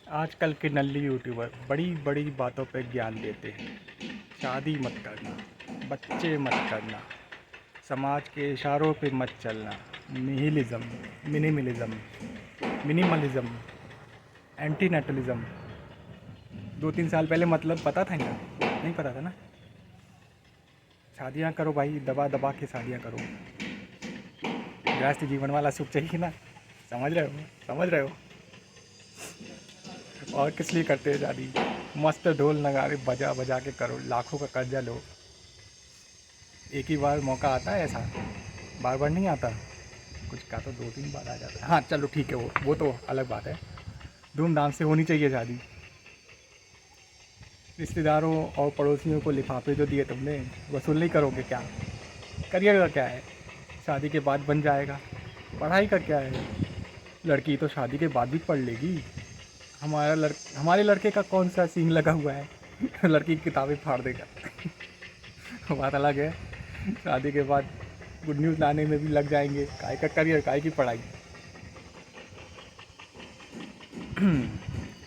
आजकल के नल्ली यूट्यूबर बड़ी बड़ी बातों पे ज्ञान देते हैं। शादी मत करना, बच्चे मत करना, समाज के इशारों पे मत चलना, निहिलिज्म, मिनिमलिज्म, मिनिमलिज्म, एंटी नेटलिज्म। 2-3 साल पहले मतलब पता था इनका? नहीं पता था ना। शादियाँ करो भाई, दबा दबा के शादियाँ करो। गृहस्थ जीवन वाला सुख चाहिए ना। समझ रहे हो? समझ रहे हो? और किस लिए करते हैं शादी? मस्त ढोल नगाड़े बजा बजा के करो, लाखों का कर्जा लो। एक ही बार मौका आता है ऐसा, बार बार नहीं आता। कुछ का तो 2-3 बार आ जाता है। हाँ चलो ठीक है, वो तो अलग बात है। धूमधाम से होनी चाहिए शादी। रिश्तेदारों और पड़ोसियों को लिफाफे जो दिए तुमने, वसूल नहीं करोगे क्या? करियर का क्या है? शादी के बाद बन जाएगा। पढ़ाई का क्या है? लड़की तो शादी के बाद भी पढ़ लेगी। हमारे लड़के का कौन सा सीन लगा हुआ है? लड़की की किताबें फाड़ देगा। बात अलग है। शादी के बाद गुड न्यूज़ लाने में भी लग जाएंगे। काय का करियर, काय की पढ़ाई।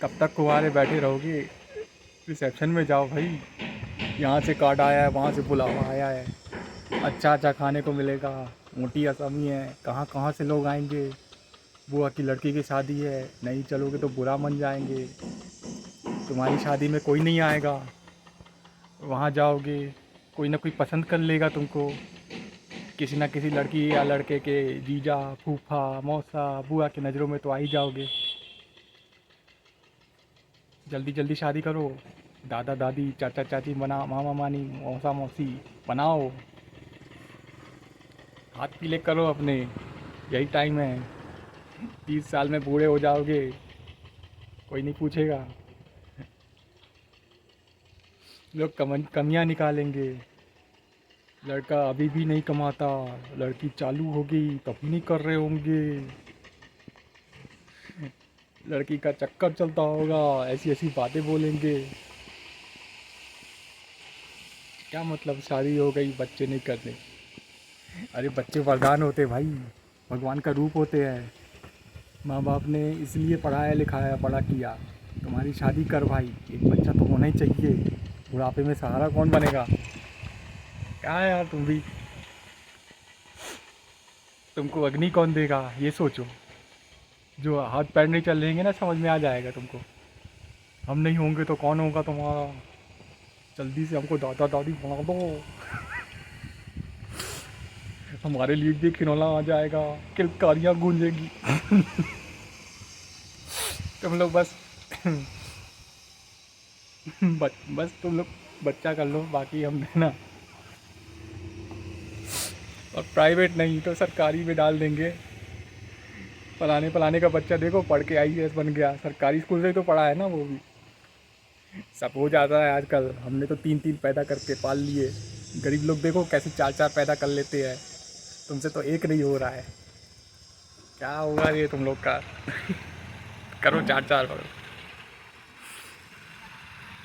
कब तक कुंवारे बैठे रहोगे? रिसेप्शन में जाओ भाई। यहाँ से कार्ड आया है, वहाँ से बुलावा आया है, अच्छा अच्छा खाने को मिलेगा। मोटी असमी है, कहाँ कहाँ से लोग आएंगे। बुआ की लड़की की शादी है, नहीं चलोगे तो बुरा मन जाएंगे। तुम्हारी शादी में कोई नहीं आएगा। वहाँ जाओगे, कोई ना कोई पसंद कर लेगा तुमको। किसी ना किसी लड़की या लड़के के जीजा, फूफा, मौसा, बुआ की नज़रों में तो आ ही जाओगे। जल्दी जल्दी शादी करो। दादा दादी, चाचा चाची बना, मामा मामी, मौसा मौसी बनाओ। हाथ पीले करो अपने, यही टाइम है। 30 साल में बूढ़े हो जाओगे, कोई नहीं पूछेगा। लोग कमियाँ निकालेंगे। लड़का अभी भी नहीं कमाता, लड़की चालू हो गई तभी नहीं कर रहे होंगे। लड़की का चक्कर चलता होगा, ऐसी ऐसी बातें बोलेंगे। क्या मतलब शादी हो गई बच्चे नहीं करने? अरे बच्चे वरदान होते भाई, भगवान का रूप होते हैं। माँ बाप ने इसलिए पढ़ाया लिखाया, बड़ा किया। तुम्हारी शादी कर भाई, एक बच्चा तो होना ही चाहिए। बुढ़ापे में सहारा कौन बनेगा? क्या है यार तुम भी? तुमको अग्नि कौन देगा ये सोचो। जो हाथ पैर नहीं चल रहेंगे ना, समझ में आ जाएगा तुमको। हम नहीं होंगे तो कौन होगा तुम्हारा? जल्दी से हमको दादा दादी बना दो। हमारे लिए भी खिलौना आ जाएगा, किलकारियाँ गूंजेगी। तुम लोग बस बस तुम लोग बच्चा कर लो, बाकी हम देना। और प्राइवेट नहीं तो सरकारी में डाल देंगे। फलाने फलाने का बच्चा देखो पढ़ के आईएएस बन गया, सरकारी स्कूल से ही तो पढ़ा है ना वो भी। सब हो जाता है आजकल, हमने तो 3-3 पैदा करके पाल लिए। गरीब लोग देखो कैसे 4-4 पैदा कर लेते हैं। तुमसे तो एक नहीं हो रहा है। क्या होगा ये तुम लोग का? करो 4-4 करो।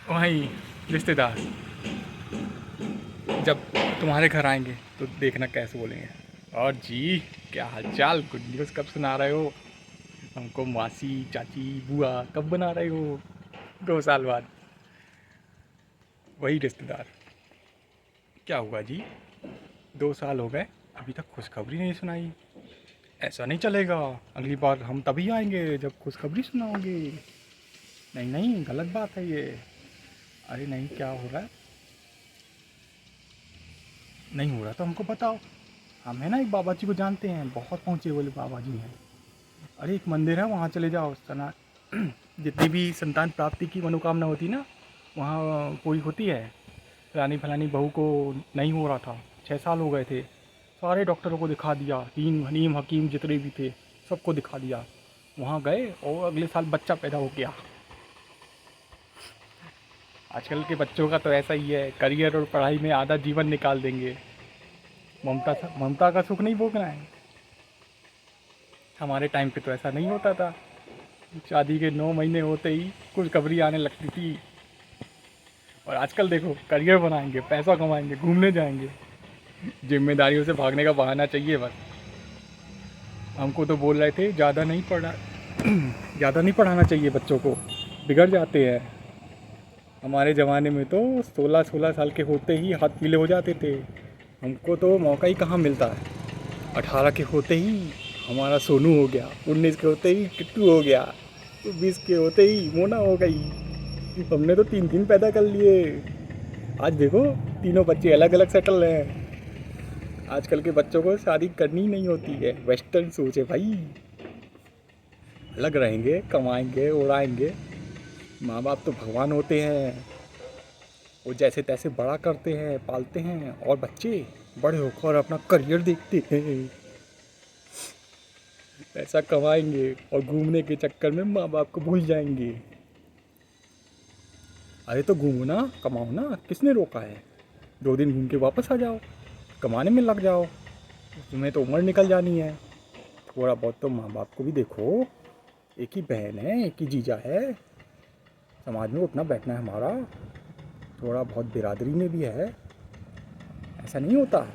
वहीं रिश्तेदार जब तुम्हारे घर आएंगे तो देखना कैसे बोलेंगे। और जी, क्या हालचाल, गुड न्यूज़ कब सुना रहे हो हमको? मासी चाची बुआ कब बना रहे हो? 2 साल बाद। वही रिश्तेदार, क्या हुआ जी? 2 साल हो गए, अभी तक खुशखबरी नहीं सुनाई। ऐसा नहीं चलेगा, अगली बार हम तभी आएंगे जब खुशखबरी सुनाओगे। नहीं नहीं, गलत बात है ये। अरे नहीं, क्या हो रहा है? नहीं हो रहा तो हमको बताओ। हम है ना, एक बाबा जी को जानते हैं, बहुत पहुँचे बोले बाबा जी हैं। अरे एक मंदिर है, वहाँ चले जाओ। सना जितनी भी संतान प्राप्ति की मनोकामना होती ना, वहाँ कोई होती है। रानी फलानी बहू को नहीं हो रहा था, 6 साल हो गए थे। सारे डॉक्टरों को दिखा दिया, हनीम हकीम जितने भी थे सबको दिखा दिया। वहाँ गए और अगले साल बच्चा पैदा हो गया। आजकल के बच्चों का तो ऐसा ही है, करियर और पढ़ाई में आधा जीवन निकाल देंगे। ममता का सुख नहीं भोगना है। हमारे टाइम पे तो ऐसा नहीं होता था। शादी के 9 महीने होते ही खुशखबरी आने लगती थी। और आजकल देखो, करियर बनाएंगे, पैसा कमाएंगे, घूमने जाएंगे। जिम्मेदारियों से भागने का बहाना चाहिए बस। हमको तो बोल रहे थे ज़्यादा नहीं पढ़ाना चाहिए बच्चों को। बिगड़ जाते हैं। हमारे ज़माने में तो 16-16 साल के होते ही हाथ पीले हो जाते थे। हमको तो मौका ही कहाँ मिलता है। 18 के होते ही हमारा सोनू हो गया, 19 के होते ही किट्टू हो गया, 20 के होते ही मोना हो गई। हमने तो 3-3 पैदा कर लिए। आज देखो तीनों बच्चे अलग अलग सेटल हैं। आजकल के बच्चों को शादी करनी नहीं होती है, वेस्टर्न सोच है भाई। अलग रहेंगे, कमाएंगे, उड़ाएंगे। माँ बाप तो भगवान होते हैं, वो जैसे तैसे बड़ा करते हैं, पालते हैं, और बच्चे बड़े होकर अपना करियर देखते हैं। पैसा कमाएंगे और घूमने के चक्कर में माँ बाप को भूल जाएंगे। अरे तो घूमो ना, कमाओ ना, किसने रोका है। 2 दिन घूम के वापस आ जाओ, कमाने में लग जाओ। तुम्हें तो उम्र निकल जानी है। थोड़ा बहुत तो माँ बाप को भी देखो। एक ही बहन है, एक ही जीजा है, समाज में उठना बैठना है हमारा। थोड़ा बहुत बिरादरी में भी है, ऐसा नहीं होता।